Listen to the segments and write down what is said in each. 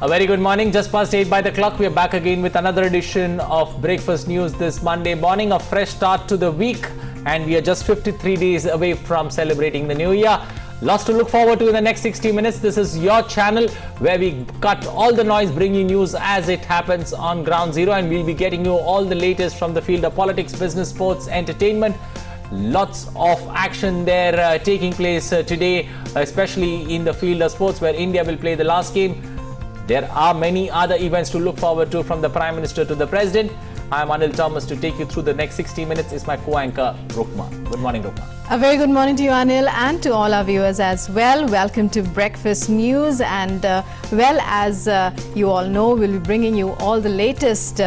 A very good morning. Just past 8 by the clock. We are back again with another edition of Breakfast News this Monday morning. A fresh start to the week, and we are just 53 days away from celebrating the new year. Lots to look forward to in the next 60 minutes. This is your channel where we cut all the noise, bringing news as it happens on ground zero, and we'll be getting you all the latest from the field of politics, business, sports, entertainment. Lots of action there taking place today, especially in the field of sports, where India will play the last game. There are many other events to look forward to, from the Prime Minister to the President. I am Anil Thomas. To take you through the next 60 minutes is my co-anchor, Rukma. Good morning, Rukma. A very good morning to you, Anil, and to all our viewers as well. Welcome to Breakfast News, and as you all know, we'll be bringing you all the latest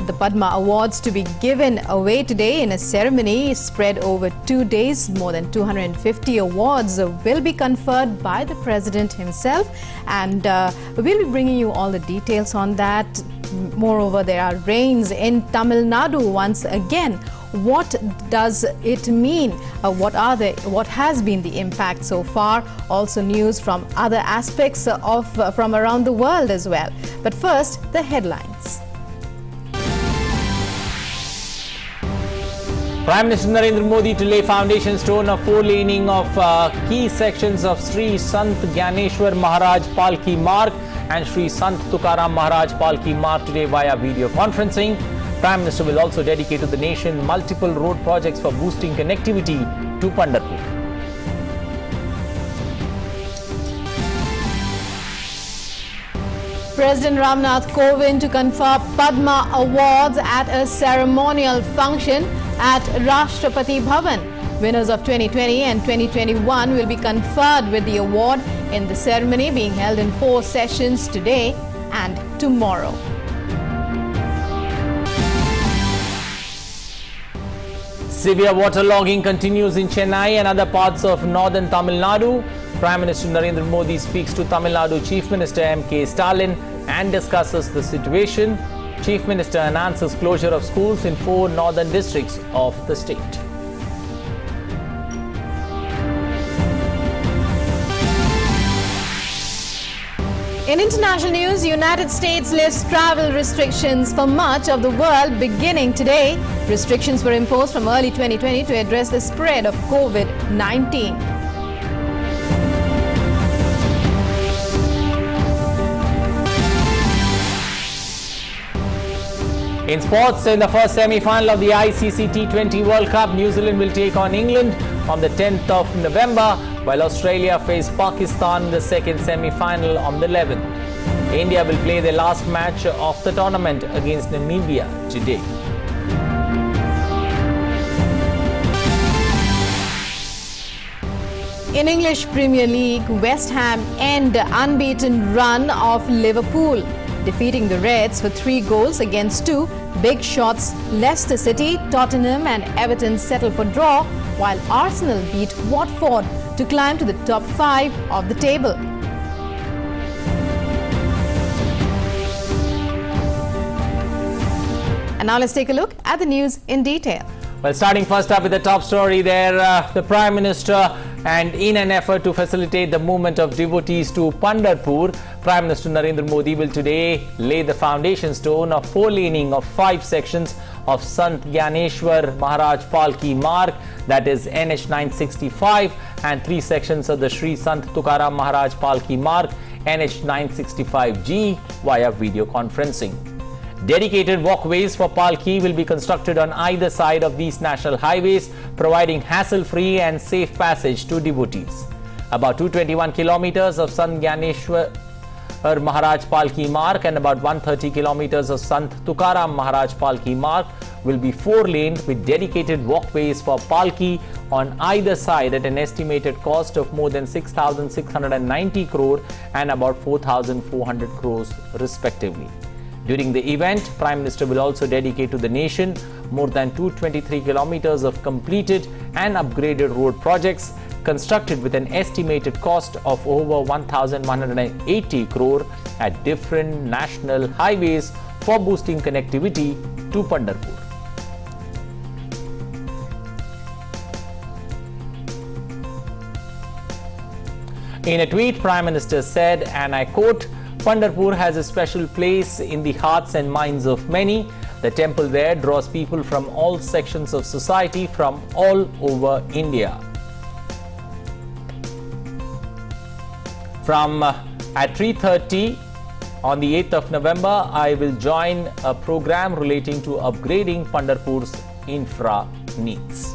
the Padma Awards to be given away today in a ceremony spread over 2 days. More than 250 awards will be conferred by the President himself, and we'll be bringing you all the details on that. Moreover, there are rains in Tamil Nadu once again. What does it mean? What has been the impact so far? Also news from other aspects from around the world as well. But first, the headlines. Prime Minister Narendra Modi to lay foundation stone of four-laning of key sections of Sri Sant Gyaneshwar Maharaj Palki Marg and Sri Sant Tukaram Maharaj Palki Marg today via video conferencing. Prime Minister will also dedicate to the nation multiple road projects for boosting connectivity to Pandharpur. President Ram Nath Kovind to confer Padma Awards at a ceremonial function at Rashtrapati Bhavan. Winners of 2020 and 2021 will be conferred with the award in the ceremony being held in 4 sessions today and tomorrow. Severe waterlogging continues in Chennai and other parts of northern Tamil Nadu. Prime Minister Narendra Modi speaks to Tamil Nadu Chief Minister M.K. Stalin and discusses the situation. Chief Minister announces closure of schools in 4 northern districts of the state. In international news, United States lifts travel restrictions for much of the world beginning today. Restrictions were imposed from early 2020 to address the spread of COVID-19. In sports, in the first semi-final of the ICC T20 World Cup, New Zealand will take on England on the 10th of November, while Australia face Pakistan in the second semi-final on the 11th. India will play their last match of the tournament against Namibia today. In English Premier League, West Ham end the unbeaten run of Liverpool, defeating the Reds for 3 goals against 2. Big shots Leicester City, Tottenham and Everton settle for draw, while Arsenal beat Watford to climb to the top 5 of the table. And now let's take a look at the news in detail. Well, starting first up with the top story there, the Prime Minister, and in an effort to facilitate the movement of devotees to Pandharpur, Prime Minister Narendra Modi will today lay the foundation stone of four-laning of 5 sections of Sant Gyaneshwar Maharaj Palki Marg, that is NH 965, and 3 sections of the Sri Sant Tukaram Maharaj Palki Marg, NH 965G, via video conferencing. Dedicated walkways for Palki will be constructed on either side of these national highways, providing hassle-free and safe passage to devotees. About 221 kilometers of Sant Gyaneshwar Maharaj Palki Marg and about 130 kilometers of Sant Tukaram Maharaj Palki Marg will be 4-laned with dedicated walkways for Palki on either side at an estimated cost of more than 6,690 crore and about 4,400 crores respectively. During the event, Prime Minister will also dedicate to the nation more than 223 kilometers of completed and upgraded road projects constructed with an estimated cost of over 1,180 crore at different national highways for boosting connectivity to Pandharpur. In a tweet, Prime Minister said, and I quote, Pandharpur has a special place in the hearts and minds of many. The temple there draws people from all sections of society from all over India. From at 3:30 on the 8th of November, I will join a program relating to upgrading Pandharpur's infra needs.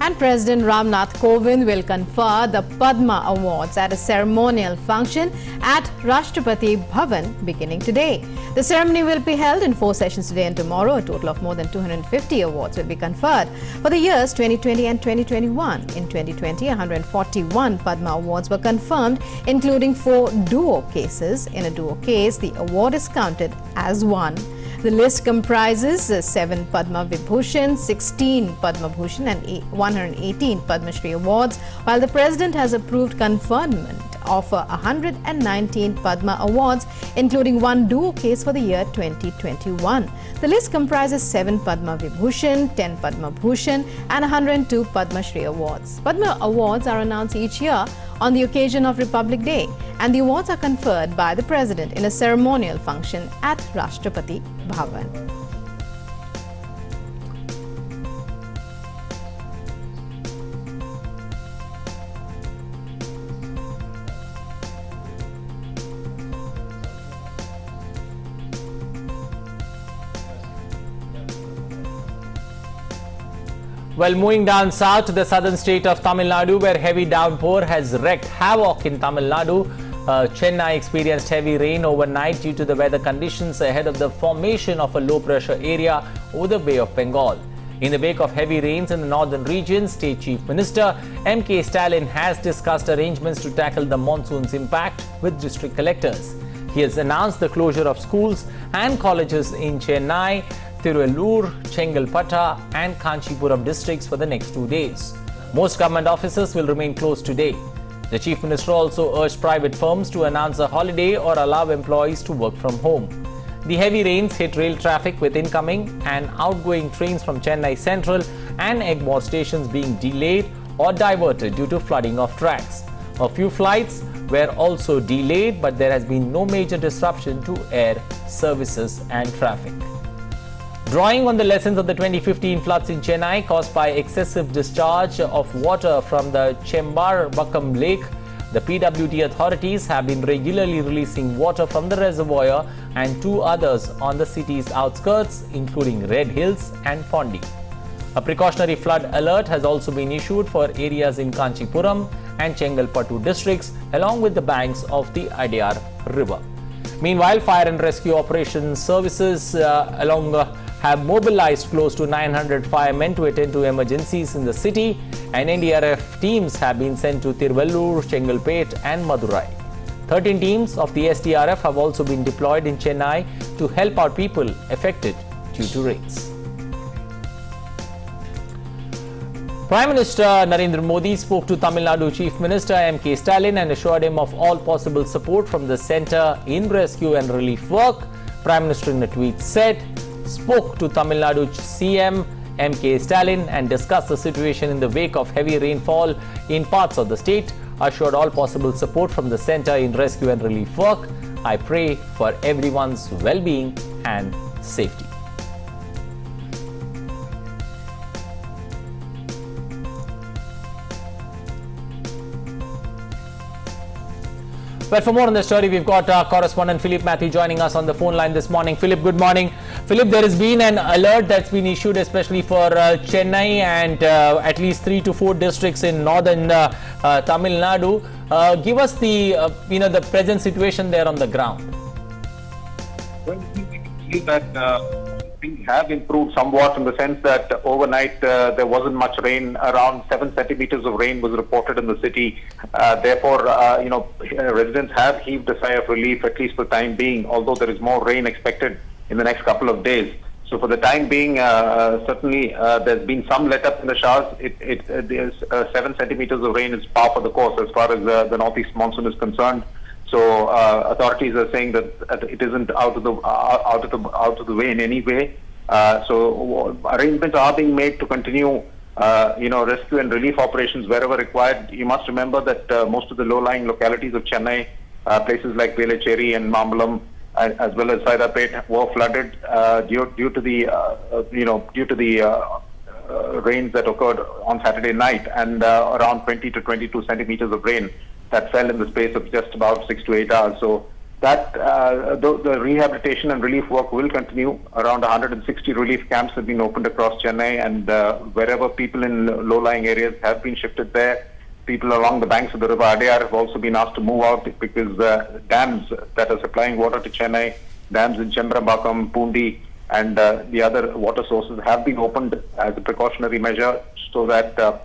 And President Ram Nath Kovind will confer the Padma Awards at a ceremonial function at Rashtrapati Bhavan beginning today. The ceremony will be held in 4 sessions today and tomorrow. A total of more than 250 awards will be conferred for the years 2020 and 2021. In 2020, 141 Padma Awards were confirmed, including 4 duo cases. In a duo case, the award is counted as one. The list comprises 7 Padma Vibhushan, 16 Padma Bhushan and 118 Padma Shri awards, while the President has approved conferment of 119 Padma Awards, including 1 duo case for the year 2021. The list comprises 7 Padma Vibhushan, 10 Padma Bhushan and 102 Padma Shri awards. Padma Awards are announced each year on the occasion of Republic Day, and the awards are conferred by the President in a ceremonial function at Rashtrapati Bhavan. Well, moving down south to the southern state of Tamil Nadu, where heavy downpour has wreaked havoc in Tamil Nadu. Chennai experienced heavy rain overnight due to the weather conditions ahead of the formation of a low-pressure area over the Bay of Bengal. In the wake of heavy rains in the northern region, State Chief Minister M.K. Stalin has discussed arrangements to tackle the monsoon's impact with district collectors. He has announced the closure of schools and colleges in Chennai, Tiruvallur, Chengalpattu and Kanchipuram districts for the next 2 days. Most government offices will remain closed today. The Chief Minister also urged private firms to announce a holiday or allow employees to work from home. The heavy rains hit rail traffic with incoming and outgoing trains from Chennai Central and Egmore stations being delayed or diverted due to flooding of tracks. A few flights were also delayed, but there has been no major disruption to air services and traffic. Drawing on the lessons of the 2015 floods in Chennai caused by excessive discharge of water from the Chembarbakam Lake, the PWD authorities have been regularly releasing water from the reservoir and 2 others on the city's outskirts, including Red Hills and Pondi. A precautionary flood alert has also been issued for areas in Kanchipuram and Chengalpattu districts, along with the banks of the Adyar River. Meanwhile, fire and rescue operations services have mobilized close to 900 firemen to attend to emergencies in the city, and NDRF teams have been sent to Tiruvallur, Chengalpet and Madurai. 13 teams of the SDRF have also been deployed in Chennai to help out people affected due to rains. Prime Minister Narendra Modi spoke to Tamil Nadu Chief Minister M.K. Stalin and assured him of all possible support from the centre in rescue and relief work. Prime Minister in a tweet spoke to Tamil Nadu CM M.K. Stalin and discussed the situation in the wake of heavy rainfall in parts of the state, assured all possible support from the centre in rescue and relief work. I pray for everyone's well-being and safety. Well, for more on the story, we've got our correspondent Philip Matthew joining us on the phone line this morning. Philip, good morning. Philip, there has been an alert that's been issued especially for Chennai and at least 3 to 4 districts in northern Tamil Nadu. Give us the the present situation there on the ground. Well, we feel that things have improved somewhat in the sense that overnight there wasn't much rain. Around 7 centimeters of rain was reported in the city. Therefore, residents have heaved a sigh of relief, at least for the time being, although there is more rain expected in the next couple of days. So for the time being, certainly there's been some let-up in the showers. There's 7 centimeters of rain is par for the course as far as the northeast monsoon is concerned. So authorities are saying that it isn't out of the way in any way. So arrangements are being made to continue, rescue and relief operations wherever required. You must remember that most of the low-lying localities of Chennai, places like Velachery and Mambalam, as well as Saidapet, were flooded due to the rains that occurred on Saturday night, and around 20 to 22 centimeters of rain that fell in the space of just about 6 to 8 hours. So that the rehabilitation and relief work will continue. Around 160 relief camps have been opened across Chennai, and wherever people in low-lying areas have been shifted there. People along the banks of the river Adayar have also been asked to move out because dams that are supplying water to Chennai, dams in Chandrambakam, Pundi, and the other water sources have been opened as a precautionary measure so that the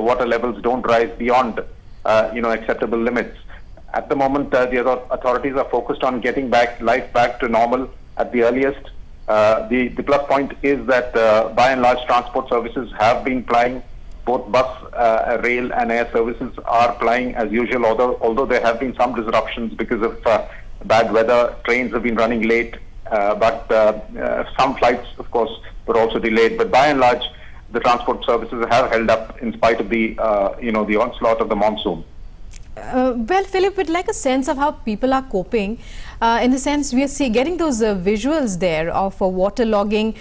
water levels don't rise beyond acceptable limits. At the moment, the authorities are focused on getting life back to normal at the earliest. The plus point is that by and large transport services have been plying. Both bus, rail and air services are plying as usual, although there have been some disruptions because of bad weather. Trains have been running late, but some flights, of course, were also delayed. But by and large, the transport services have held up in spite of the onslaught of the monsoon. Well, Philip, we'd like a sense of how people are coping. In the sense, we are getting those visuals there of waterlogging.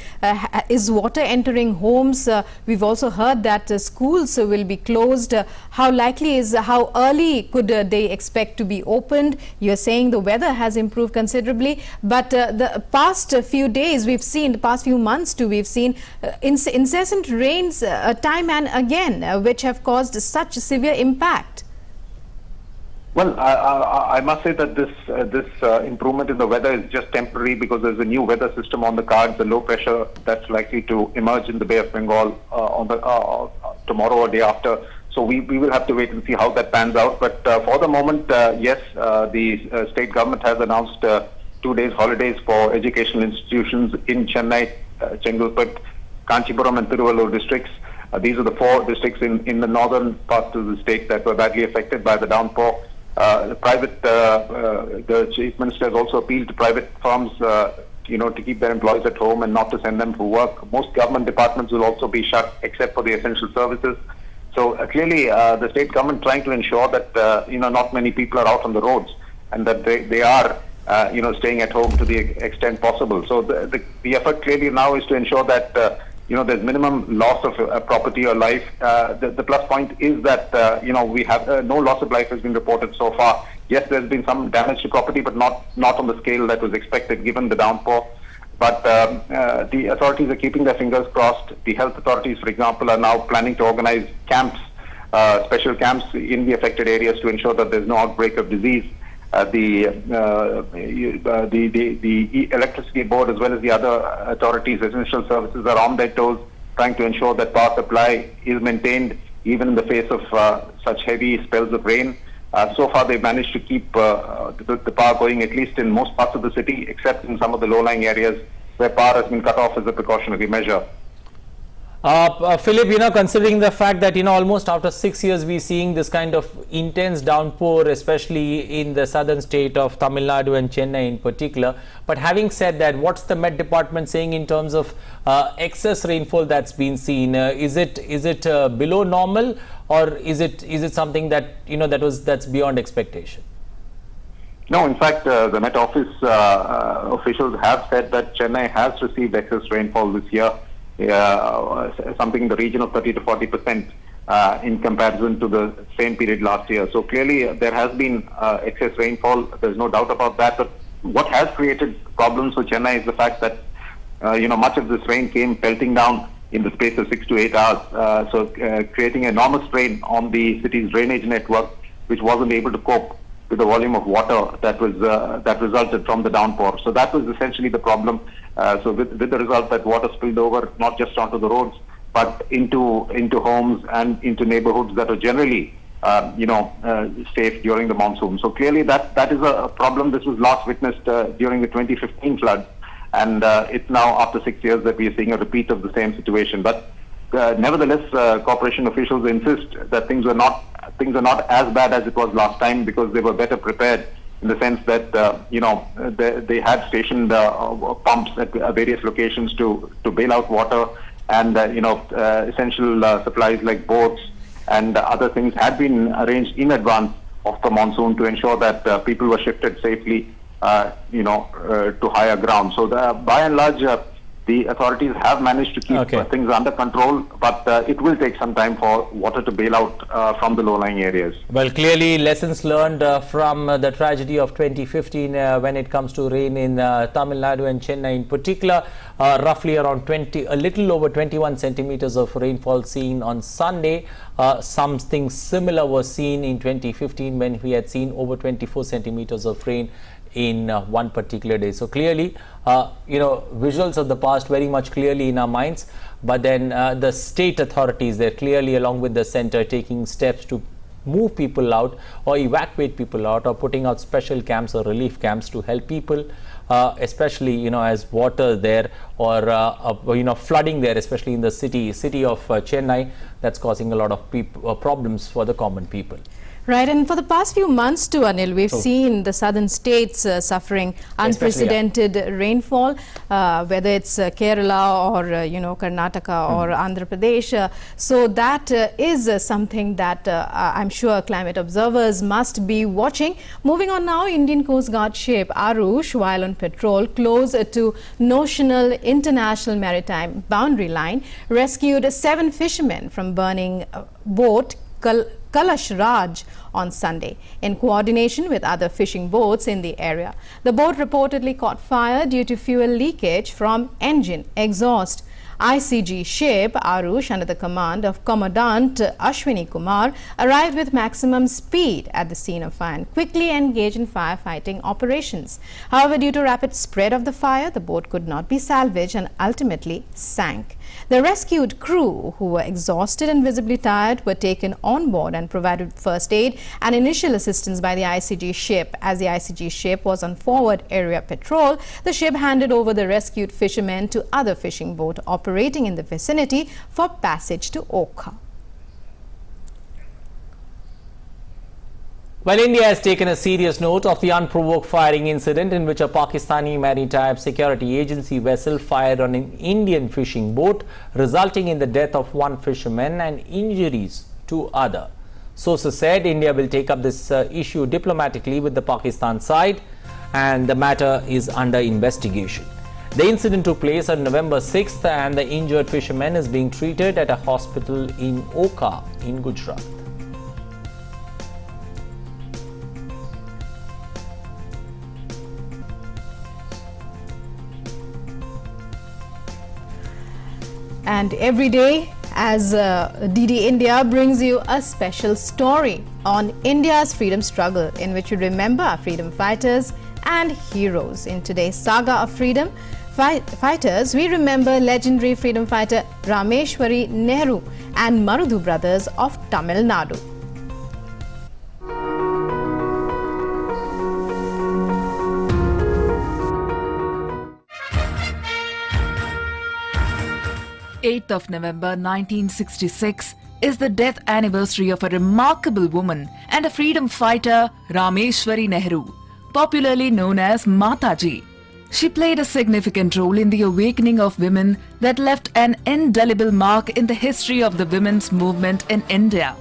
Is water entering homes? We've also heard that schools will be closed. How likely is, how early could they expect to be opened? You're saying the weather has improved considerably, but the past few days we've seen, the past few months too, we've seen incessant rains time and again, which have caused such severe impact. Well, I must say that this improvement in the weather is just temporary because there's a new weather system on the cards, the low pressure that's likely to emerge in the Bay of Bengal tomorrow or day after. So we will have to wait and see how that pans out. But for the moment, yes, the state government has announced 2 days holidays for educational institutions in Chennai, Chengalpet, Kanchipuram and Tiruvallur districts. These are the 4 districts in the northern parts of the state that were badly affected by the downpour. The Chief Minister has also appealed to private firms, to keep their employees at home and not to send them for work. Most government departments will also be shut except for the essential services. So clearly, the state government trying to ensure that not many people are out on the roads and that they are staying at home to the extent possible. So the effort clearly now is to ensure that there's minimum loss of property or life. The plus point is that, we have no loss of life has been reported so far. Yes, there's been some damage to property, but not on the scale that was expected given the downpour. But the authorities are keeping their fingers crossed. The health authorities, for example, are now planning to organize camps, special camps in the affected areas to ensure that there's no outbreak of disease. The electricity board as well as the other authorities, essential services are on their toes, trying to ensure that power supply is maintained even in the face of such heavy spells of rain. So far, they've managed to keep the power going, at least in most parts of the city, except in some of the low-lying areas where power has been cut off as a precautionary measure. Philip, considering the fact that, almost after 6 years, we're seeing this kind of intense downpour, especially in the southern state of Tamil Nadu and Chennai in particular. But having said that, what's the Met Department saying in terms of excess rainfall that's been seen? Is it below normal, or is it something that, that's beyond expectation? No, in fact, the Met Office officials have said that Chennai has received excess rainfall this year. Something in the region of 30 to 40% in comparison to the same period last year. So clearly there has been excess rainfall. There's no doubt about that. But what has created problems for Chennai is the fact that much of this rain came pelting down in the space of 6 to 8 hours. Creating enormous strain on the city's drainage network, which wasn't able to cope with the volume of water that resulted from the downpour. So that was essentially the problem. So with the result that water spilled over not just onto the roads, but into homes and into neighborhoods that are generally safe during the monsoon. So clearly that is a problem. This was last witnessed during the 2015 floods, and it's now after 6 years that we are seeing a repeat of the same situation. But nevertheless, corporation officials insist that things are not as bad as it was last time because they were better prepared in the sense that, they had stationed pumps at various locations to bail out water, and, essential supplies like boats and other things had been arranged in advance of the monsoon to ensure that people were shifted safely, to higher ground. So by and large, the authorities have managed to keep things under control, but it will take some time for water to bail out from the low-lying areas. Well, clearly lessons learned from the tragedy of 2015 when it comes to rain in Tamil Nadu and Chennai in particular. Roughly around a little over 21 centimeters of rainfall seen on Sunday. Something similar was seen in 2015 when we had seen over 24 centimeters of rain in one particular day. So clearly, visuals of the past very much clearly in our minds, but then the state authorities, they're clearly along with the center taking steps to move people out or evacuate people out, or putting out special camps or relief camps to help people, especially as water there or flooding there, especially in the city of Chennai, that's causing a lot of problems for the common people. Right, and for the past few months too, Anil, we've seen the southern states suffering unprecedented rainfall, whether it's Kerala or Karnataka or Andhra Pradesh. So that is something that I'm sure climate observers must be watching. Moving on now, Indian Coast Guard ship Arush, while on patrol close to notional international maritime boundary line, rescued 7 fishermen from burning boat Kalash Raj on Sunday in coordination with other fishing boats in the area. The boat reportedly caught fire due to fuel leakage from engine exhaust. ICG ship Arush, under the command of Commandant Ashwini Kumar, arrived with maximum speed at the scene of fire and quickly engaged in firefighting operations. However, due to rapid spread of the fire, the boat could not be salvaged and ultimately sank. The rescued crew, who were exhausted and visibly tired, were taken on board and provided first aid and initial assistance by the ICG ship. As the ICG ship was on forward area patrol, the ship handed over the rescued fishermen to other fishing boats operating in the vicinity for passage to Okha. Well, India has taken a serious note of the unprovoked firing incident in which a Pakistani maritime security agency vessel fired on an Indian fishing boat, resulting in the death of 1 fisherman and injuries to other. Sources said India will take up this issue diplomatically with the Pakistan side, and the matter is under investigation. The incident took place on November 6th, and the injured fisherman is being treated at a hospital in Okha in Gujarat. And every day, as DD India brings you a special story on India's freedom struggle, in which we remember our freedom fighters and heroes. In today's saga of freedom fighters, we remember legendary freedom fighter Rameshwari Nehru and Marudhu brothers of Tamil Nadu. 8th of November 1966 is the death anniversary of a remarkable woman and a freedom fighter, Rameshwari Nehru, popularly known as Mataji. She played a significant role in the awakening of women that left an indelible mark in the history of the women's movement in India.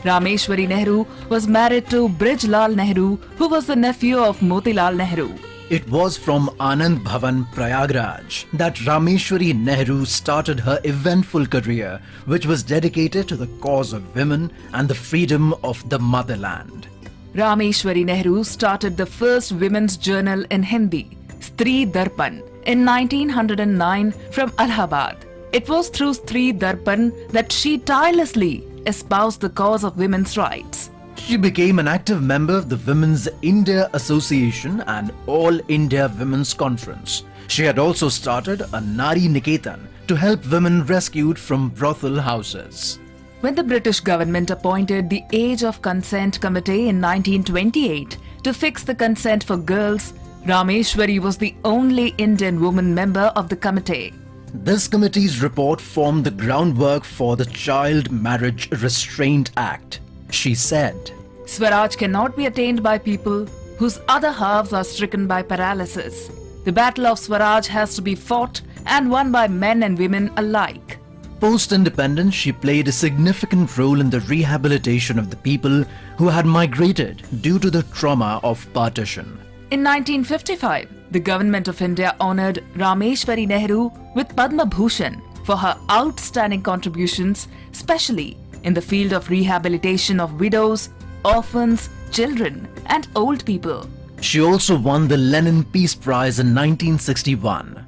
Rameshwari Nehru was married to Brijlal Nehru, who was the nephew of Motilal Nehru. It was from Anand Bhavan, Prayagraj, that Rameshwari Nehru started her eventful career, which was dedicated to the cause of women and the freedom of the motherland. Rameshwari Nehru started the first women's journal in Hindi, Stree Darpan, in 1909 from Allahabad. It was through Stree Darpan that she tirelessly espoused the cause of women's rights. She became an active member of the Women's India Association and All India Women's Conference. She had also started a Nari Niketan to help women rescued from brothel houses. When the British government appointed the Age of Consent Committee in 1928 to fix the consent for girls, Rameshwari was the only Indian woman member of the committee. This committee's report formed the groundwork for the Child Marriage Restraint Act. She said, Swaraj cannot be attained by people whose other halves are stricken by paralysis. The battle of Swaraj has to be fought and won by men and women alike. Post-independence, she played a significant role in the rehabilitation of the people who had migrated due to the trauma of partition. In 1955, the Government of India honoured Rameshwari Nehru with Padma Bhushan for her outstanding contributions, especially in the field of rehabilitation of widows, orphans, children and old people. She also won the Lenin Peace Prize in 1961.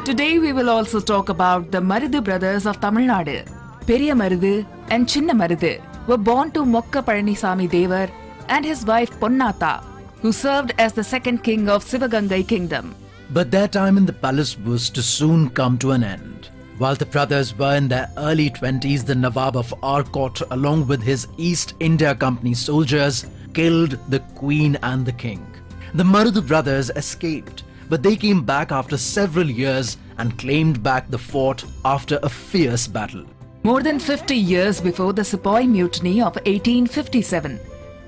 Today we will also talk about the Marudu brothers of Tamil Nadu. Periya Marudu and Chinna Marudu were born to Mokka Palanisamy Devar and his wife Ponnatha, who served as the second king of Sivagangai kingdom. But their time in the palace was to soon come to an end. While the brothers were in their early 20s, the Nawab of Arcot, along with his East India Company soldiers, killed the Queen and the King. The Marudu brothers escaped, but they came back after several years and claimed back the fort after a fierce battle. More than 50 years before the Sepoy Mutiny of 1857,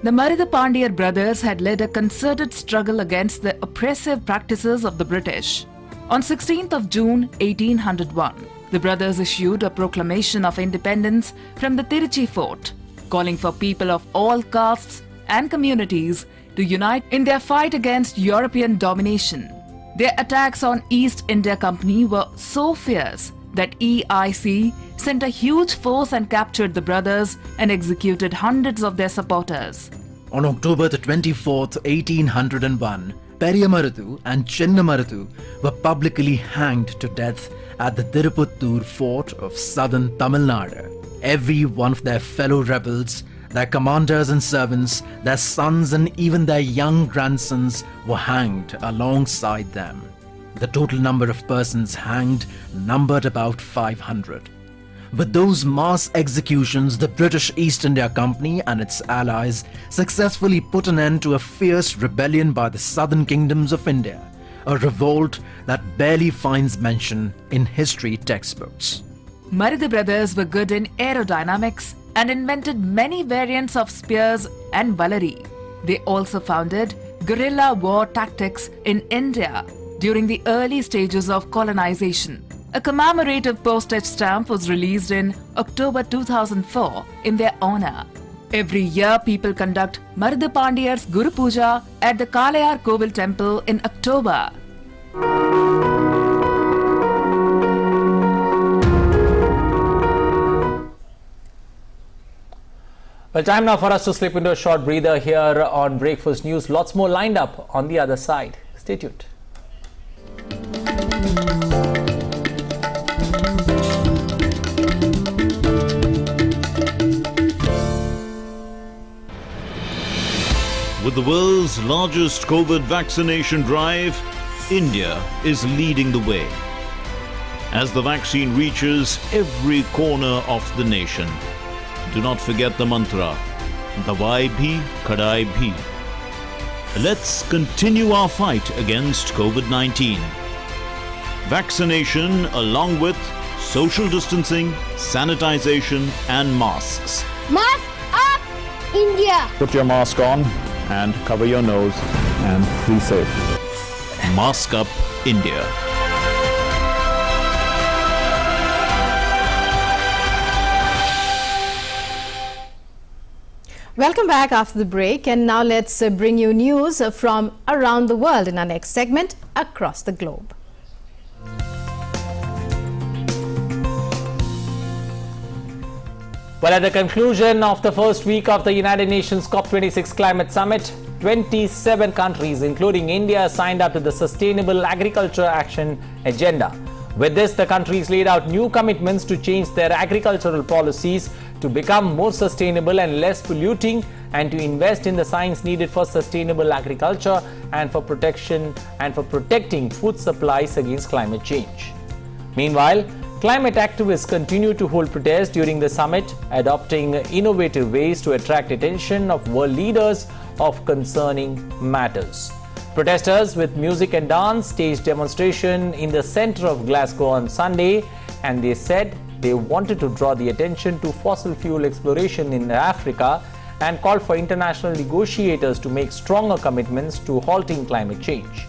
the Marudu Pandya brothers had led a concerted struggle against the oppressive practices of the British. On 16th of June 1801, the brothers issued a proclamation of independence from the Tiruchi fort, calling for people of all castes and communities to unite in their fight against European domination. Their attacks on East India Company were so fierce that EIC sent a huge force and captured the brothers and executed hundreds of their supporters. On October the 24th, 1801, Periya Marudu and Chinna Marudu were publicly hanged to death at the Tirupattur fort of southern Tamil Nadu. Every one of their fellow rebels, their commanders and servants, their sons and even their young grandsons were hanged alongside them. The total number of persons hanged numbered about 500. With those mass executions, the British East India Company and its allies successfully put an end to a fierce rebellion by the southern kingdoms of India, a revolt that barely finds mention in history textbooks. Marudu brothers were good in aerodynamics and invented many variants of spears and valary. They also founded guerrilla war tactics in India during the early stages of colonization. A commemorative postage stamp was released in October 2004 in their honor. Every year, people conduct Marudu Pandya's Guru Puja at the Kalayar Kovil temple in October. Well, time now for us to slip into a short breather here on Breakfast News. Lots more lined up on the other side. Stay tuned. With the world's largest COVID vaccination drive, India is leading the way. As the vaccine reaches every corner of the nation, do not forget the mantra, Dawai bhi, Kadai bhi. Let's continue our fight against COVID-19. Vaccination along with social distancing, sanitization and masks. Mask up, India! Put your mask on and cover your nose and be safe. Mask up, India. Welcome back after the break, and now let's bring you news from around the world in our next segment, Across the Globe. Well, at the conclusion of the first week of the United Nations COP26 Climate Summit, 27 countries, including India, signed up to the Sustainable Agriculture Action Agenda. With this, the countries laid out new commitments to change their agricultural policies to become more sustainable and less polluting, and to invest in the science needed for sustainable agriculture and for protecting food supplies against climate change. Meanwhile, climate activists continue to hold protests during the summit, adopting innovative ways to attract attention of world leaders of concerning matters. Protesters with music and dance staged demonstration in the center of Glasgow on Sunday, and they said They wanted to draw the attention to fossil fuel exploration in Africa and called for international negotiators to make stronger commitments to halting climate change.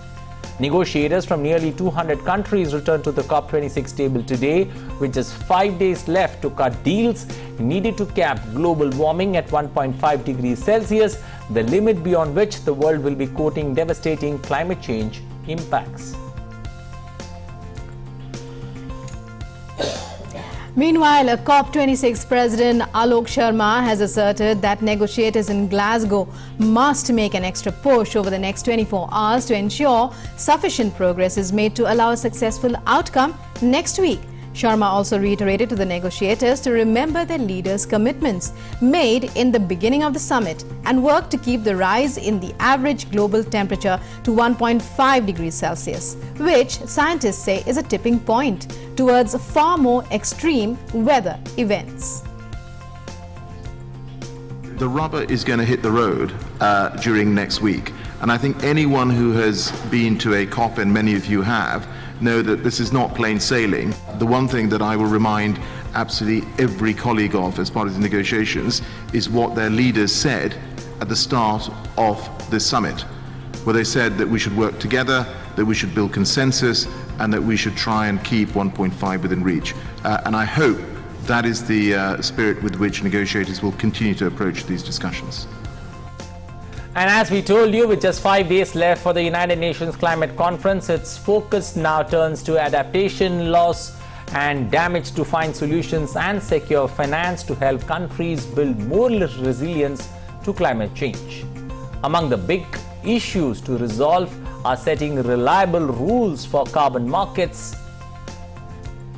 Negotiators from nearly 200 countries returned to the COP26 table today, with just 5 days left to cut deals needed to cap global warming at 1.5 degrees Celsius, the limit beyond which the world will be quoting devastating climate change impacts. Meanwhile, a COP26 President Alok Sharma has asserted that negotiators in Glasgow must make an extra push over the next 24 hours to ensure sufficient progress is made to allow a successful outcome next week. Sharma also reiterated to the negotiators to remember their leaders' commitments made in the beginning of the summit and work to keep the rise in the average global temperature to 1.5 degrees Celsius, which scientists say is a tipping point towards far more extreme weather events. The rubber is going to hit the road during next week. And I think anyone who has been to a COP, and many of you have, know that this is not plain sailing. The one thing that I will remind absolutely every colleague of as part of the negotiations is what their leaders said at the start of this summit, where they said that we should work together, that we should build consensus, and that we should try and keep 1.5 within reach. And I hope that is the spirit with which negotiators will continue to approach these discussions. And as we told you, with just 5 days left for the United Nations Climate Conference, its focus now turns to adaptation, loss and damage to find solutions and secure finance to help countries build more resilience to climate change. Among the big issues to resolve are setting reliable rules for carbon markets,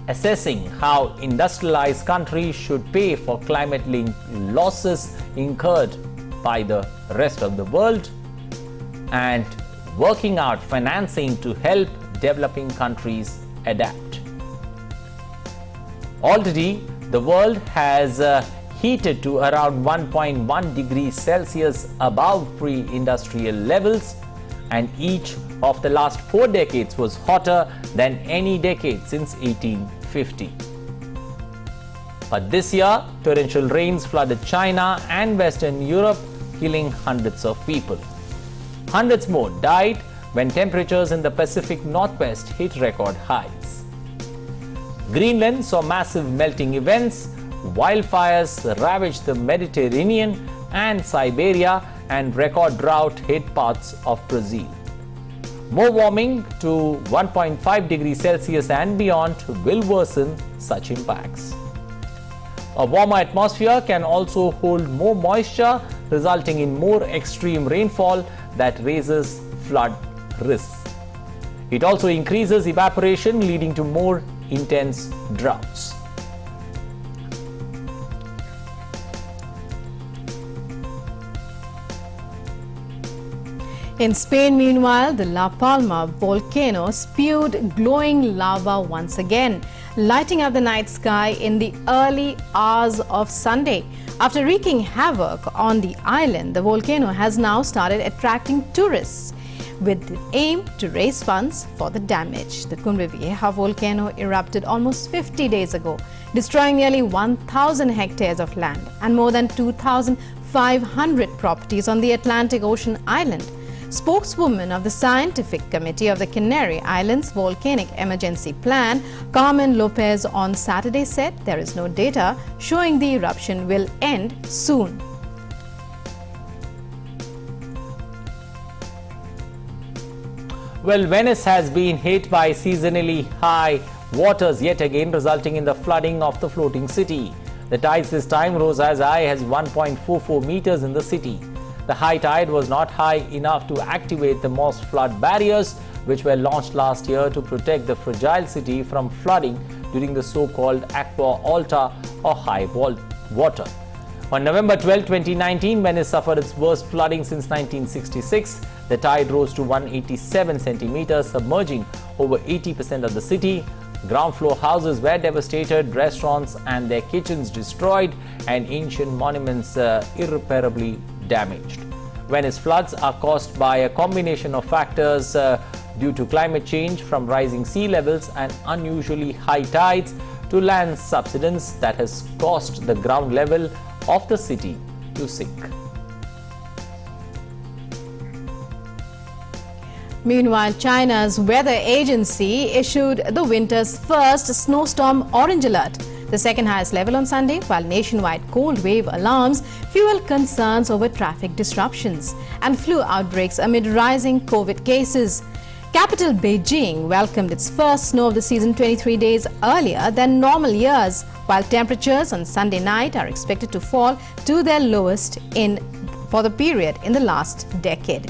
assessing how industrialized countries should pay for climate-linked losses incurred by the rest of the world, and working out financing to help developing countries adapt. Already, the world has heated to around 1.1 degrees Celsius above pre-industrial levels, and each of the last 4 decades was hotter than any decade since 1850. But this year, torrential rains flooded China and Western Europe, killing hundreds of people. Hundreds more died when temperatures in the Pacific Northwest hit record highs. Greenland saw massive melting events, wildfires ravaged the Mediterranean and Siberia, and record drought hit parts of Brazil. More warming to 1.5 degrees Celsius and beyond will worsen such impacts. A warmer atmosphere can also hold more moisture, resulting in more extreme rainfall that raises flood risks. It also increases evaporation, leading to more intense droughts. In Spain, meanwhile, the La Palma volcano spewed glowing lava once again, lighting up the night sky in the early hours of Sunday. After wreaking havoc on the island, the volcano has now started attracting tourists with the aim to raise funds for the damage. The Cumbre Vieja volcano erupted almost 50 days ago, destroying nearly 1,000 hectares of land and more than 2,500 properties on the Atlantic Ocean island. Spokeswoman of the Scientific Committee of the Canary Islands Volcanic Emergency Plan, Carmen Lopez, on Saturday said there is no data showing the eruption will end soon. Well, Venice has been hit by seasonally high waters yet again, resulting in the flooding of the floating city. The tides this time rose as high as 1.44 meters in the city. The high tide was not high enough to activate the Moss flood barriers, which were launched last year to protect the fragile city from flooding during the so-called Aqua Alta or high water. On November 12, 2019, Venice suffered its worst flooding since 1966. The tide rose to 187 centimeters, submerging over 80% of the city. Ground floor houses were devastated, restaurants and their kitchens destroyed, and ancient monuments irreparably damaged. Venice floods are caused by a combination of factors due to climate change, from rising sea levels and unusually high tides to land subsidence that has caused the ground level of the city to sink. Meanwhile, China's weather agency issued the winter's first snowstorm orange alert, the second highest level on Sunday, while nationwide cold wave alarms fuel concerns over traffic disruptions and flu outbreaks amid rising COVID cases. Capital Beijing welcomed its first snow of the season 23 days earlier than normal years, while temperatures on Sunday night are expected to fall to their lowest for the period in the last decade.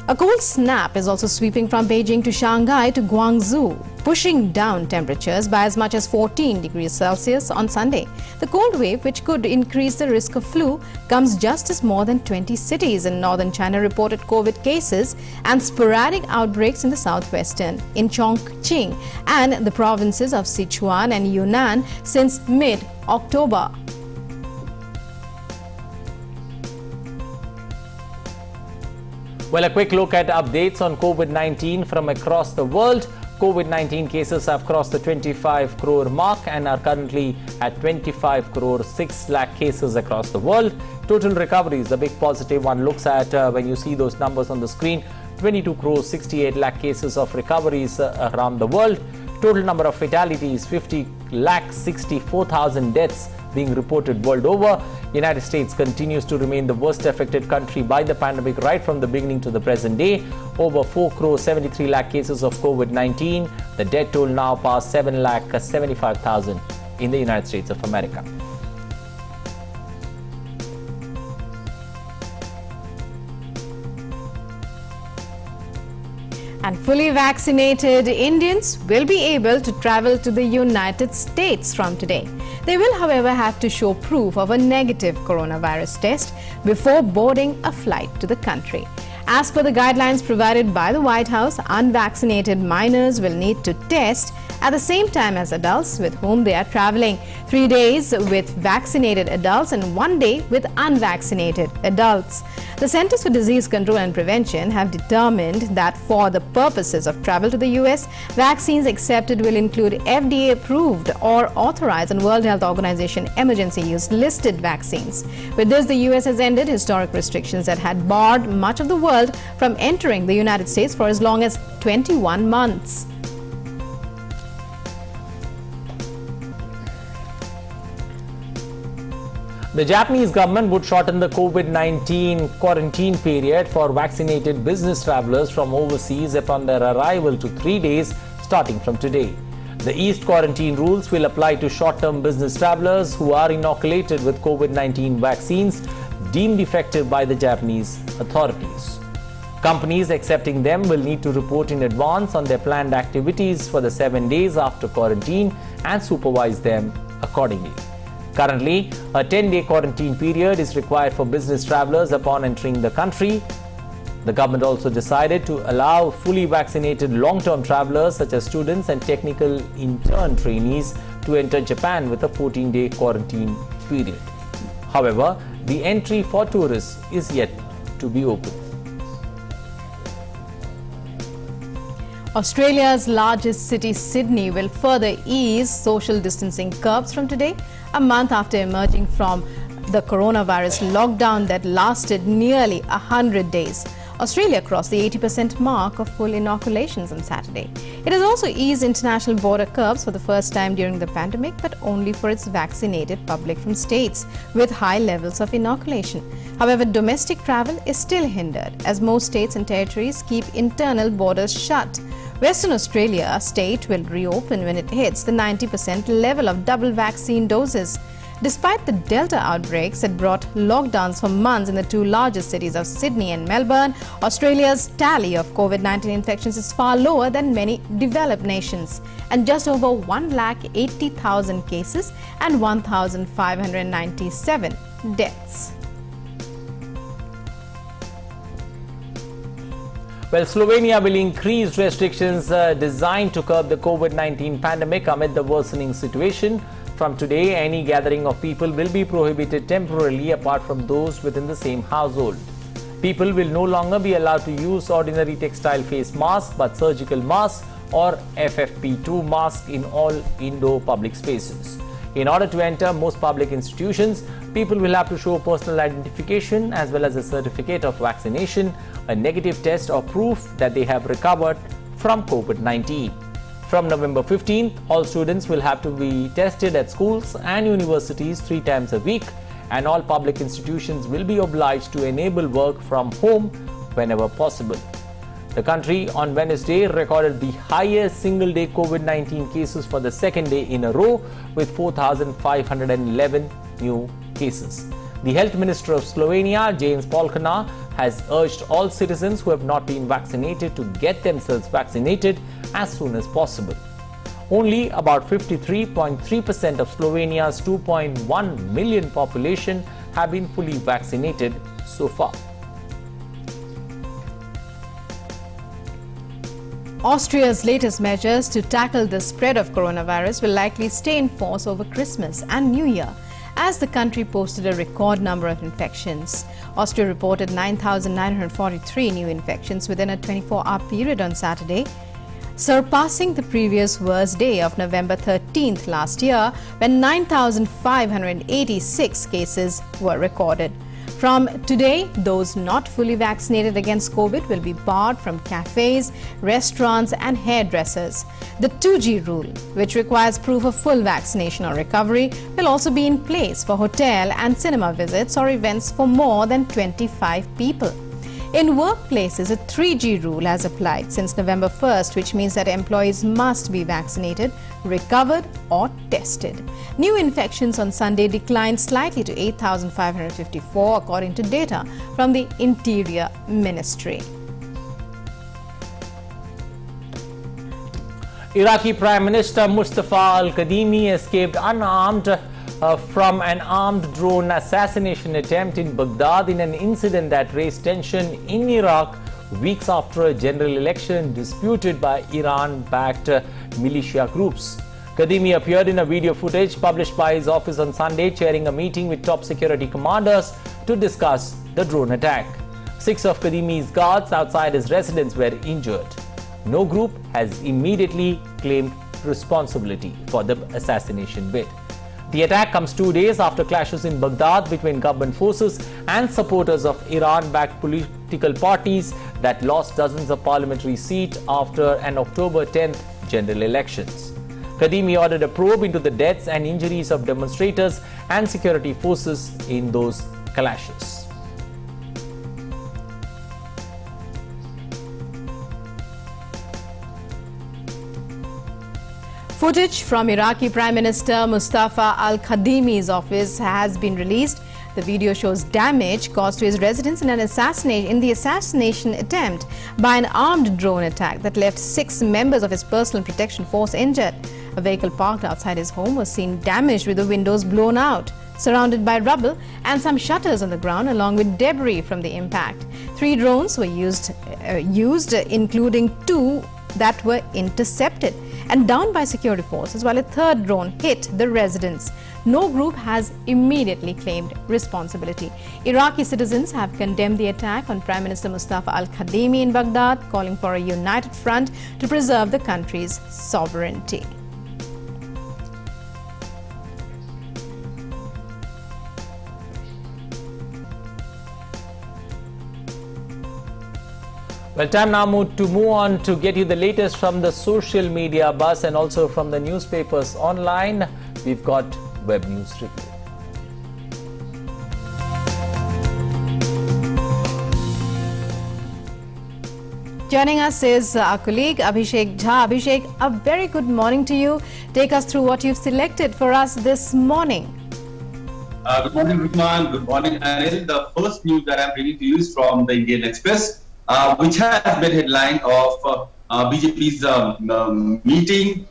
A cold snap is also sweeping from Beijing to Shanghai to Guangzhou, pushing down temperatures by as much as 14 degrees Celsius on Sunday. The cold wave, which could increase the risk of flu, comes just as more than 20 cities in northern China reported COVID cases and sporadic outbreaks in the southwestern, in Chongqing and the provinces of Sichuan and Yunnan since mid-October. Well, a quick look at updates on COVID-19 from across the world. COVID-19 cases have crossed the 25 crore mark and are currently at 25 crore 6 lakh cases across the world. Total recoveries, the big positive one looks at when you see those numbers on the screen, 22 crore 68 lakh cases of recoveries around the world. Total number of fatalities, 50 lakh 64,000 deaths being reported world over. United States continues to remain the worst affected country by the pandemic right from the beginning to the present day. Over 4 crore 73 lakh cases of COVID-19. The death toll now past 7 lakh 75,000 in the United States of America. And fully vaccinated Indians will be able to travel to the United States from today. They will, however, have to show proof of a negative coronavirus test before boarding a flight to the country. As per the guidelines provided by the White House, unvaccinated minors will need to test at the same time as adults with whom they are traveling. 3 days with vaccinated adults and 1 day with unvaccinated adults. The Centers for Disease Control and Prevention have determined that for the purposes of travel to the US, vaccines accepted will include FDA approved or authorized and World Health Organization emergency use listed vaccines. With this, the US has ended historic restrictions that had barred much of the world from entering the United States for as long as 21 months. The Japanese government would shorten the COVID-19 quarantine period for vaccinated business travelers from overseas upon their arrival to 3 days starting from today. The eased quarantine rules will apply to short-term business travelers who are inoculated with COVID-19 vaccines deemed effective by the Japanese authorities. Companies accepting them will need to report in advance on their planned activities for the 7 days after quarantine and supervise them accordingly. Currently, a 10-day quarantine period is required for business travelers upon entering the country. The government also decided to allow fully vaccinated long-term travelers such as students and technical intern trainees to enter Japan with a 14-day quarantine period. However, the entry for tourists is yet to be open. Australia's largest city, Sydney, will further ease social distancing curbs from today, a month after emerging from the coronavirus lockdown that lasted nearly 100 days. Australia crossed the 80% mark of full inoculations on Saturday. It has also eased international border curbs for the first time during the pandemic, but only for its vaccinated public from states with high levels of inoculation. However, domestic travel is still hindered as most states and territories keep internal borders shut. Western Australia state will reopen when it hits the 90% level of double vaccine doses. Despite the Delta outbreaks that brought lockdowns for months in the two largest cities of Sydney and Melbourne, Australia's tally of COVID-19 infections is far lower than many developed nations, and just over 1,80,000 cases and 1,597 deaths. Well, Slovenia will increase restrictions designed to curb the COVID-19 pandemic amid the worsening situation. From today, any gathering of people will be prohibited temporarily apart from those within the same household. People will no longer be allowed to use ordinary textile face masks, but surgical masks or FFP2 mask in all indoor public spaces. In order to enter most public institutions, people will have to show personal identification as well as a certificate of vaccination, a negative test or proof that they have recovered from COVID-19. From November 15th, all students will have to be tested at schools and universities 3 times a week, and all public institutions will be obliged to enable work from home whenever possible. The country on Wednesday recorded the highest single-day COVID-19 cases for the second day in a row, with 4,511 new cases. The Health Minister of Slovenia, Janez Polkana, has urged all citizens who have not been vaccinated to get themselves vaccinated as soon as possible. Only about 53.3% of Slovenia's 2.1 million population have been fully vaccinated so far. Austria's latest measures to tackle the spread of coronavirus will likely stay in force over Christmas and New Year, as the country posted a record number of infections. Austria reported 9,943 new infections within a 24-hour period on Saturday, surpassing the previous worst day of November 13th last year, when 9,586 cases were recorded. From today, those not fully vaccinated against COVID will be barred from cafes, restaurants and hairdressers. The 2G rule, which requires proof of full vaccination or recovery, will also be in place for hotel and cinema visits or events for more than 25 people. In workplaces, a 3G rule has applied since November 1st, which means that employees must be vaccinated, recovered or tested. New infections on Sunday declined slightly to 8,554 according to data from the Interior Ministry. Iraqi Prime Minister Mustafa al-Kadhimi escaped unarmed from an armed drone assassination attempt in Baghdad in an incident that raised tension in Iraq weeks after a general election disputed by Iran-backed militia groups. Kadhimi appeared in a video footage published by his office on Sunday, chairing a meeting with top security commanders to discuss the drone attack. 6 of Kadhimi's guards outside his residence were injured. No group has immediately claimed responsibility for the assassination bid. The attack comes 2 days after clashes in Baghdad between government forces and supporters of Iran-backed political parties that lost dozens of parliamentary seats after an October 10th general elections. Kadhimi ordered a probe into the deaths and injuries of demonstrators and security forces in those clashes. Footage from Iraqi Prime Minister Mustafa al-Kadhimi's office has been released. The video shows damage caused to his residence in the assassination attempt by an armed drone attack that left 6 members of his personal protection force injured. A vehicle parked outside his home was seen damaged with the windows blown out, surrounded by rubble and some shutters on the ground along with debris from the impact. 3 drones were used, including 2 that were intercepted and downed by security forces, while a 3rd drone hit the residence. No group has immediately claimed responsibility. Iraqi citizens have condemned the attack on Prime Minister Mustafa al-Kadhimi in Baghdad, calling for a united front to preserve the country's sovereignty. Well, time now to move on to get you the latest from the social media buzz and also from the newspapers online. We've got Web News Review. Joining us is our colleague Abhishek Jha. Abhishek, a very good morning to you. Take us through what you've selected for us this morning. Good morning, Rukman. Good morning, Anil. The first news that I'm bringing to you is from the Indian Express, which has been headline of BJP's meeting.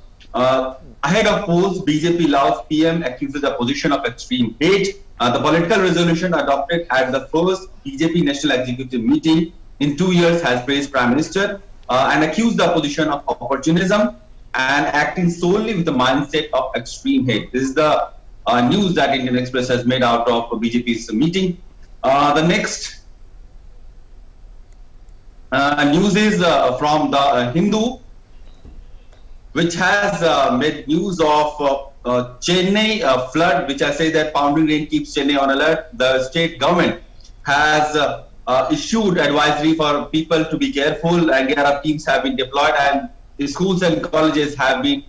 Ahead of polls, BJP Laos PM accuses the opposition of extreme hate. The political resolution adopted at the first BJP National Executive meeting in 2 years has praised Prime Minister and accused the opposition of opportunism and acting solely with the mindset of extreme hate. This is the news that Indian Express has made out of BJP's meeting. The next news is from the Hindu. which has made news of Chennai flood, which I say that pounding rain keeps Chennai on alert. The state government has issued advisory for people to be careful, and NDRF teams have been deployed, and the schools and colleges have been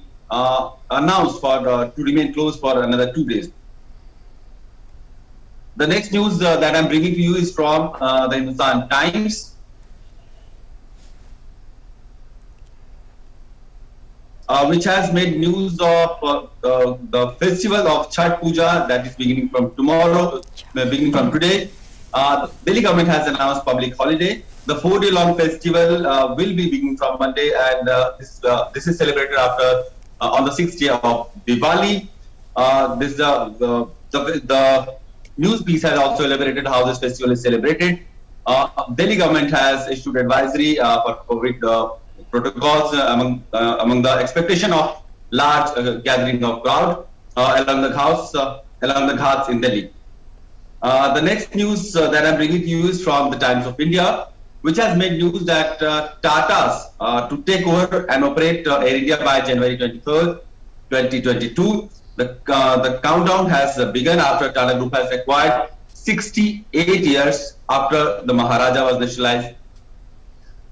announced for to remain closed for another 2 days. The next news that I'm bringing to you is from the Hindustan Times. Which has made news of the festival of Chhath Puja that is beginning from tomorrow, beginning from today. Delhi government has announced public holiday. The 4-day-long festival will be beginning from Monday, and this is celebrated after on the 6th day of Diwali. The news piece has also elaborated how this festival is celebrated. Delhi government has issued advisory for COVID protocols among the expectation of large gathering of crowd along the ghats in Delhi. The next news that I'm bringing to you is from the Times of India, which has made news that Tata's to take over and operate Air India by January 23rd, 2022. The countdown has begun after Tata Group has acquired 68 years after the Maharaja was nationalized.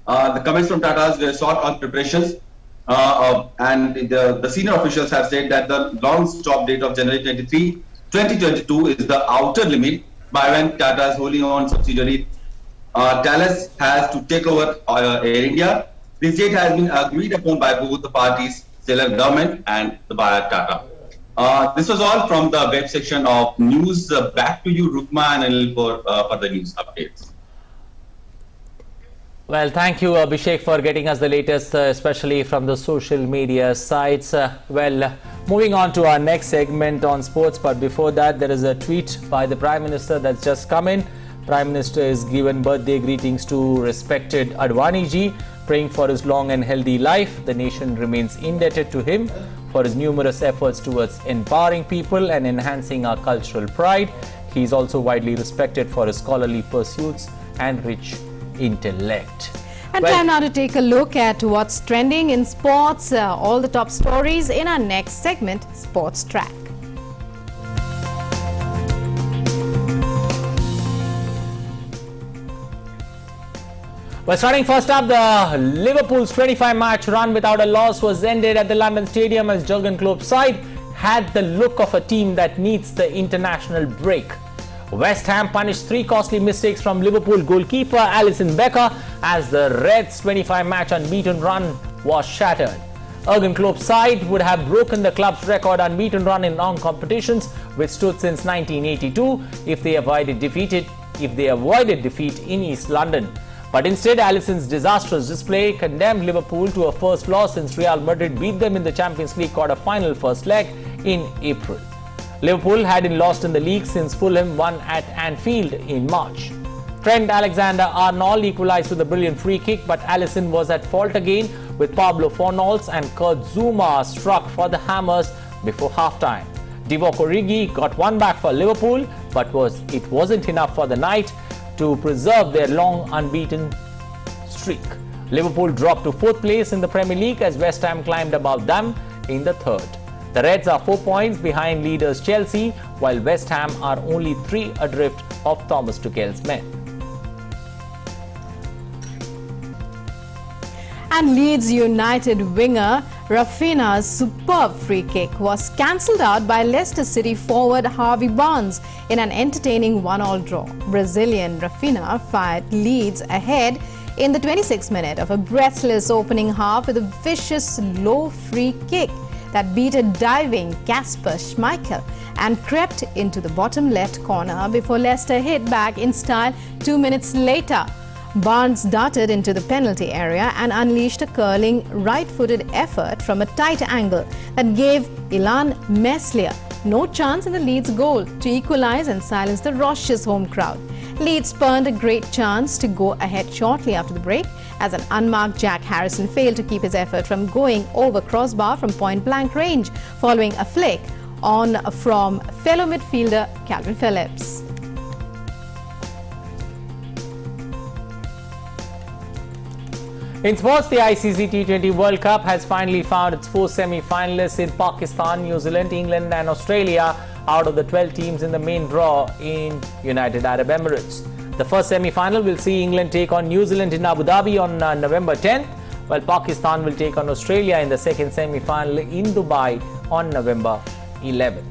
The comments from Tata's were sought on preparations, and the senior officials have said that the long stop date of January 23, 2022 is the outer limit by when Tata's wholly owned subsidiary Thales has to take over Air India. This date has been agreed upon by both the parties, seller government and the buyer Tata. This was all from the web section of news. Back to you, Rukma and Anil, for the news updates. Well, thank you, Abhishek, for getting us the latest, especially from the social media sites. Moving on to our next segment on sports, but before that, there is a tweet by the Prime Minister that's just come in. Prime Minister is given birthday greetings to respected Advani ji, praying for his long and healthy life. The nation remains indebted to him for his numerous efforts towards empowering people and enhancing our cultural pride. He is also widely respected for his scholarly pursuits and rich intellect. And time now to take a look at what's trending in sports, all the top stories in our next segment, Sports Track. Well, starting first up, the Liverpool's 25-match run without a loss was ended at the London Stadium as Jurgen Klopp's side had the look of a team that needs the international break. West Ham punished 3 costly mistakes from Liverpool goalkeeper Alisson Becker as the Reds' 25-match unbeaten run was shattered. Jurgen Klopp's side would have broken the club's record unbeaten run in non-competitions, which stood since 1982, if they avoided defeat in East London. But instead, Alisson's disastrous display condemned Liverpool to a first loss since Real Madrid beat them in the Champions League quarter-final first leg in April. Liverpool hadn't lost in the league since Fulham won at Anfield in March. Trent Alexander-Arnold equalized with a brilliant free kick, but Alisson was at fault again with Pablo Fornals and Kurt Zouma struck for the Hammers before half-time. Divock Origi got one back for Liverpool, but it wasn't enough for the night to preserve their long unbeaten streak. Liverpool dropped to 4th place in the Premier League as West Ham climbed above them in the 3rd. The Reds are 4 points behind leaders Chelsea, while West Ham are only 3 adrift of Thomas Tuchel's men. And Leeds United winger Rafinha's superb free kick was cancelled out by Leicester City forward Harvey Barnes in an entertaining 1-1 draw. Brazilian Rafinha fired Leeds ahead in the 26th minute of a breathless opening half with a vicious low free kick that beat a diving Kasper Schmeichel and crept into the bottom left corner before Leicester hit back in style 2 minutes later. Barnes darted into the penalty area and unleashed a curling right-footed effort from a tight angle that gave Ilan Meslier no chance in the Leeds goal to equalise and silence the raucous home crowd. Leeds spurned a great chance to go ahead shortly after the break as an unmarked Jack Harrison failed to keep his effort from going over crossbar from point-blank range following a flick on from fellow midfielder Calvin Phillips. In sports, the ICC T20 World Cup has finally found its 4 semi-finalists in Pakistan, New Zealand, England and Australia out of the 12 teams in the main draw in United Arab Emirates. The first semi-final will see England take on New Zealand in Abu Dhabi on November 10th, while Pakistan will take on Australia in the second semi-final in Dubai on November 11th.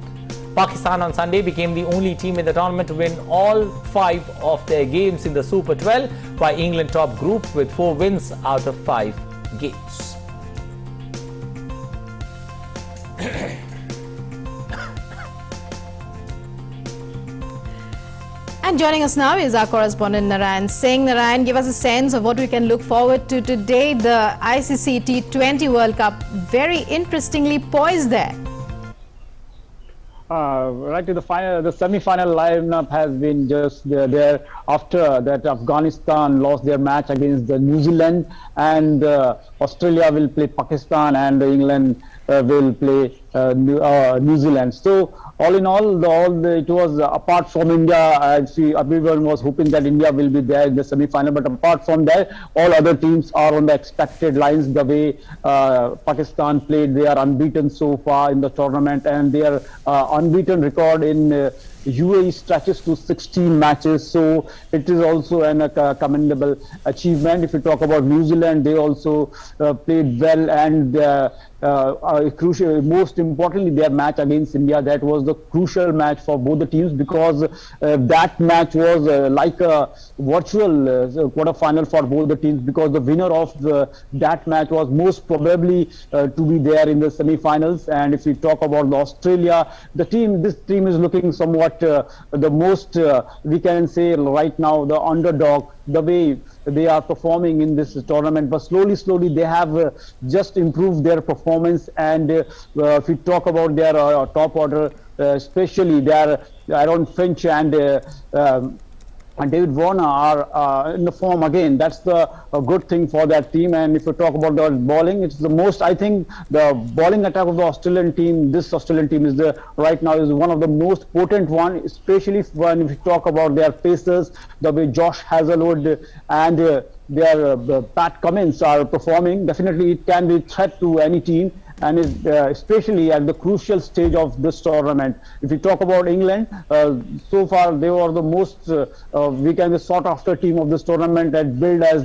Pakistan on Sunday became the only team in the tournament to win all 5 of their games in the Super 12, while England topped group with 4 wins out of 5 games. And joining us now is our correspondent Narayan Singh. Narayan, give us a sense of what we can look forward to today. The ICC T20 World Cup very interestingly poised there. Right to the final, the semi-final lineup has been just there after that Afghanistan lost their match against the New Zealand, and Australia will play Pakistan and England will play New Zealand. So all in all, it was apart from India. Everyone was hoping that India will be there in the semi-final, but apart from that, all other teams are on the expected lines. The way Pakistan played, they are unbeaten so far in the tournament, and their unbeaten record in UAE stretches to 16 matches, so it is also a commendable achievement. If you talk about New Zealand, they also played well, and crucial, most importantly, their match against India, that was the crucial match for both the teams, because that match was like a virtual quarter-final for both the teams, because the winner of that match was most probably to be there in the semi-finals. And if we talk about Australia, this team is looking somewhat the most, we can say right now, the underdog, the way they are performing in this tournament. But slowly they have just improved their performance. And if we talk about their top order, especially their Aaron Finch and David Warner are in the form again. That's a good thing for that team. And if you talk about the bowling, it's the most, I think, the bowling attack of the Australian team, this Australian team is right now is one of the most potent one, especially when we talk about their pacers, the way Josh Hazlewood and their Pat Cummins are performing. Definitely it can be a threat to any team, and especially at the crucial stage of this tournament. If we talk about England, so far they were the most, we can say, sought after team of this tournament, and billed as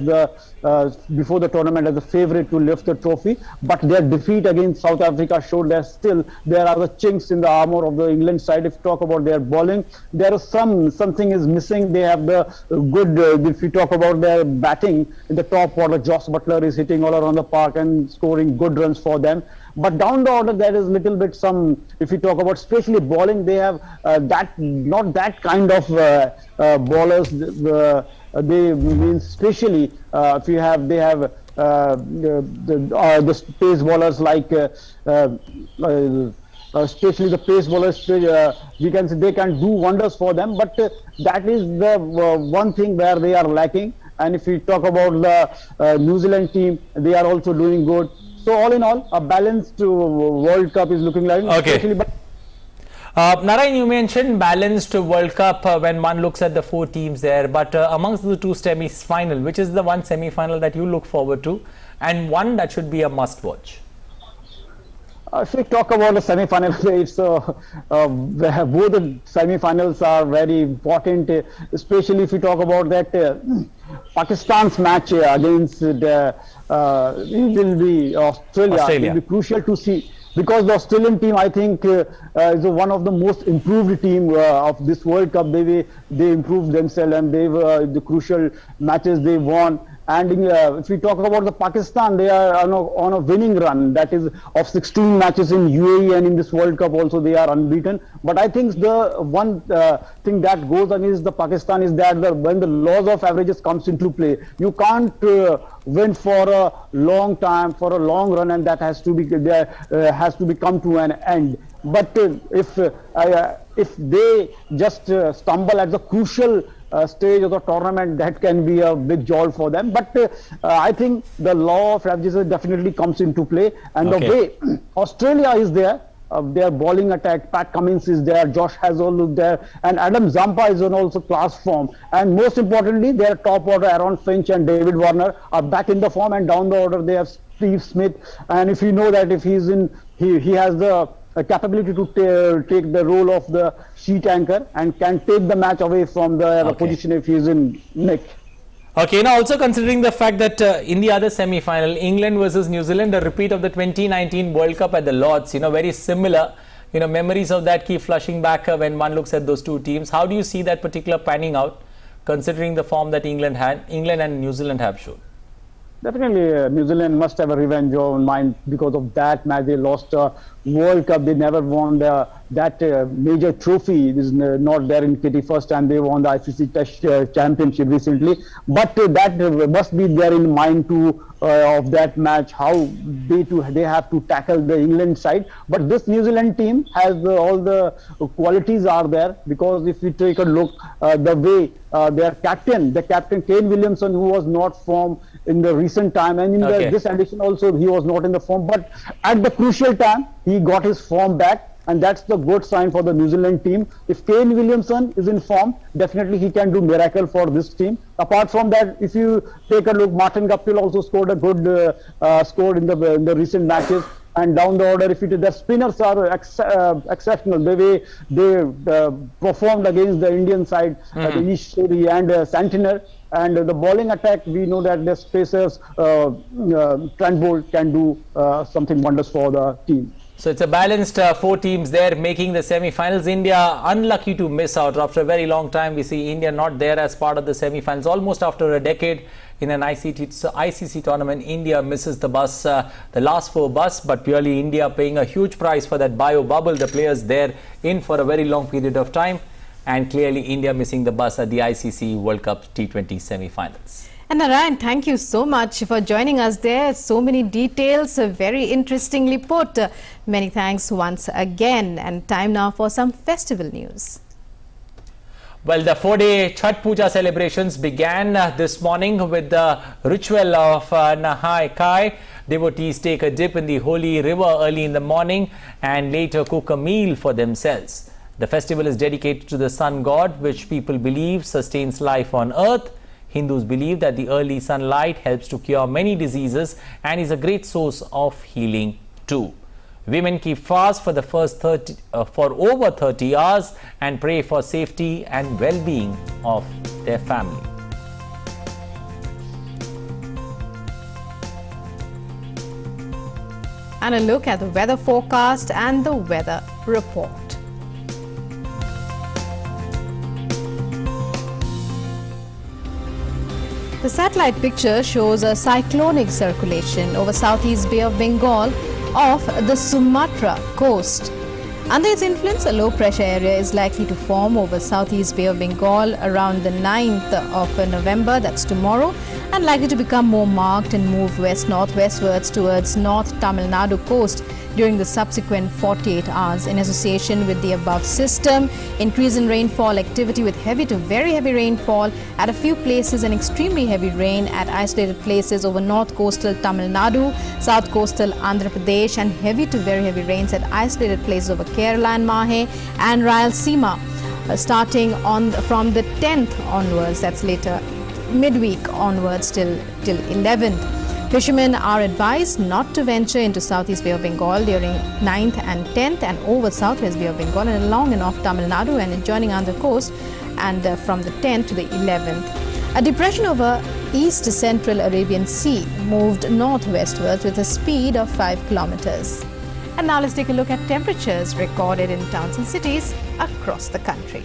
before the tournament as a favorite to lift the trophy. But their defeat against South Africa showed that still there are the chinks in the armor of the England side. If you talk about their bowling, there is something is missing. They have the good, if you talk about their batting in the top order, Joss Butler is hitting all around the park and scoring good runs for them. But down the order, there is little bit some, if you talk about especially bowling, they have not that kind of bowlers. They mean especially if you have, they have the pace bowlers like especially the pace bowlers, we can say they can do wonders for them. But that is the one thing where they are lacking. And if we talk about the New Zealand team, they are also doing good. So all in all, a balanced World Cup is looking like. Okay. Narayan, you mentioned balanced World Cup when one looks at the 4 teams there, but amongst the 2 semi-final, which is the one semi-final that you look forward to, and one that should be a must-watch? If we talk about the semi-final, it's both the semi-finals are very important, especially if we talk about that Pakistan's match against it will be Australia. It will be crucial to see, because the Australian team, I think, is one of the most improved team of this World Cup. They improved themselves, and they've the crucial matches they won. And if we talk about the Pakistan, they are on a winning run, that is of 16 matches in UAE, and in this World Cup also they are unbeaten. But I think the one thing that goes against the Pakistan is that when the laws of averages comes into play, you can't win for a long time, for a long run, and that has to be come to an end. But if they just stumble at the crucial stage of the tournament, that can be a big jolt for them. But I think the law of averages definitely comes into play, and the way Australia is there, their bowling attack. Pat Cummins is there, Josh Hazell is there, and Adam Zampa is on also class form. And most importantly, their top order, Aaron Finch and David Warner, are back in the form, and down the order they have Steve Smith. And if you know that if he's in, he has the capability to take the role of the sheet anchor and can take the match away from the opposition if he's in nick. Okay, now also considering the fact that in the other semi-final, England versus New Zealand, a repeat of the 2019 World Cup at the Lords, very similar, memories of that keep flushing back when one looks at those two teams. How do you see that particular panning out, considering the form that England and New Zealand have shown? Definitely, New Zealand must have a revenge on mind because of that match. They lost a World Cup. They never won that major trophy. It is not there in Kitty. First time they won the ICC Test Championship recently. But that must be there in mind too of that match, how they have to tackle the England side. But this New Zealand team has all the qualities are there, because if you take a look the way the captain Kane Williamson, who was not formed in the recent time, and in this edition also he was not in the form, but at the crucial time he got his form back, and that's the good sign for the New Zealand team. If Kane Williamson is in form, definitely he can do miracle for this team. Apart from that, if you take a look, Martin Guptill also scored a good score in the recent matches. And down the order, if the spinners are exceptional, the way they performed against the Indian side, Anish Suri and Santner. And the bowling attack, we know that the spacers, Trent Bolt can do something wonders for the team. So it's a balanced 4 teams there making the semi-finals. India unlucky to miss out. After a very long time, we see India not there as part of the semi-finals. Almost after a decade in an ICC tournament, India misses the bus, the last 4 bus, but purely India paying a huge price for that bio bubble. The players there in for a very long period of time, and clearly India missing the bus at the ICC World Cup T20 semi-finals. And Narayan, thank you so much for joining us there. So many details, very interestingly put. Many thanks once again. And time now for some festival news. Well, the 4-day Chhath Puja celebrations began this morning with the ritual of Nahai Khai. Devotees take a dip in the holy river early in the morning and later cook a meal for themselves. The festival is dedicated to the sun god, which people believe sustains life on earth. Hindus believe that the early sunlight helps to cure many diseases and is a great source of healing too. Women keep fast for the first for over 30 hours and pray for safety and well-being of their family. And a look at the weather forecast and the weather report. The satellite picture shows a cyclonic circulation over Southeast Bay of Bengal off the Sumatra coast. Under its influence, a low pressure area is likely to form over Southeast Bay of Bengal around the 9th of November, that's tomorrow, and likely to become more marked and move west-northwestwards towards North Tamil Nadu coast during the subsequent 48 hours. In association with the above system, increase in rainfall activity with heavy to very heavy rainfall at a few places and extremely heavy rain at isolated places over north coastal Tamil Nadu, south coastal Andhra Pradesh, and heavy to very heavy rains at isolated places over Kerala and Mahe and Rayalaseema, starting from the 10th onwards, that's later midweek onwards till 11th. Fishermen are advised not to venture into Southeast Bay of Bengal during 9th and 10th and over Southwest Bay of Bengal and along and off Tamil Nadu and adjoining Andhra coast, and from the 10th to the 11th. A depression over East Central Arabian Sea moved northwestwards with a speed of 5 kilometers. And now let's take a look at temperatures recorded in towns and cities across the country.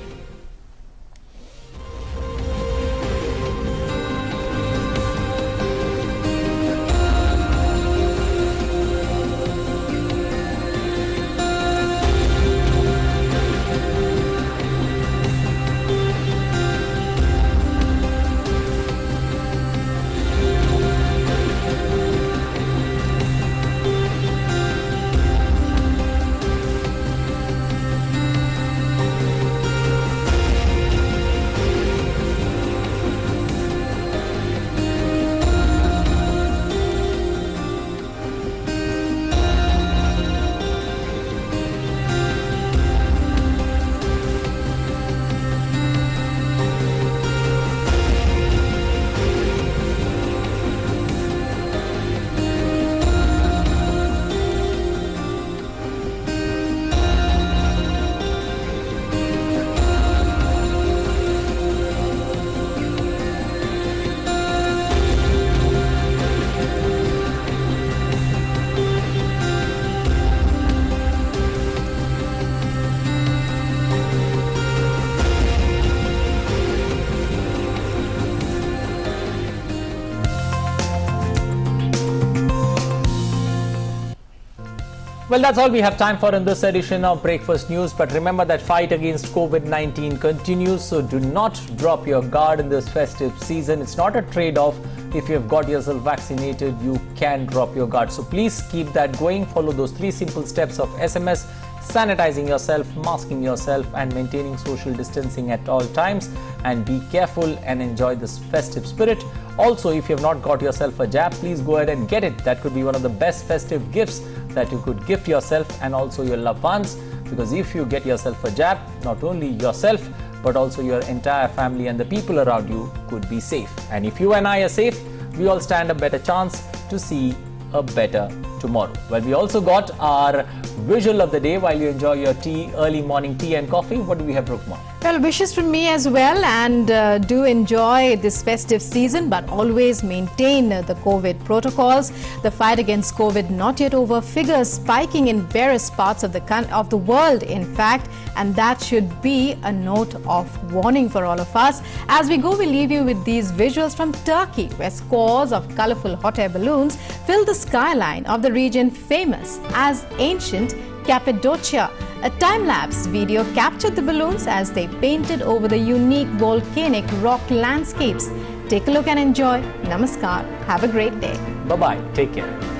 Well, that's all we have time for in this edition of Breakfast News. But remember that fight against COVID-19 continues, so do not drop your guard in this festive season. It's not a trade-off. If you have got yourself vaccinated, you can drop your guard. So please keep that going. Follow those 3 simple steps of SMS, sanitizing yourself, masking yourself, and maintaining social distancing at all times. And be careful and enjoy this festive spirit. Also, if you have not got yourself a jab, please go ahead and get it. That could be one of the best festive gifts that you could gift yourself and also your loved ones. Because if you get yourself a jab, not only yourself, but also your entire family and the people around you could be safe. And if you and I are safe, we all stand a better chance to see a better tomorrow. Well, we also got our visual of the day while you enjoy your tea, early morning tea and coffee. What do we have, Rukma? Well, wishes from me as well, and do enjoy this festive season, but always maintain the COVID protocols. The fight against COVID not yet over, figures spiking in various parts of the world, in fact, and that should be a note of warning for all of us. As we go, we leave you with these visuals from Turkey, where scores of colorful hot air balloons fill the skyline of the region famous as ancient Cappadocia. A time-lapse video captured the balloons as they painted over the unique volcanic rock landscapes. Take a look and enjoy. Namaskar. Have a great day. Bye-bye. Take care.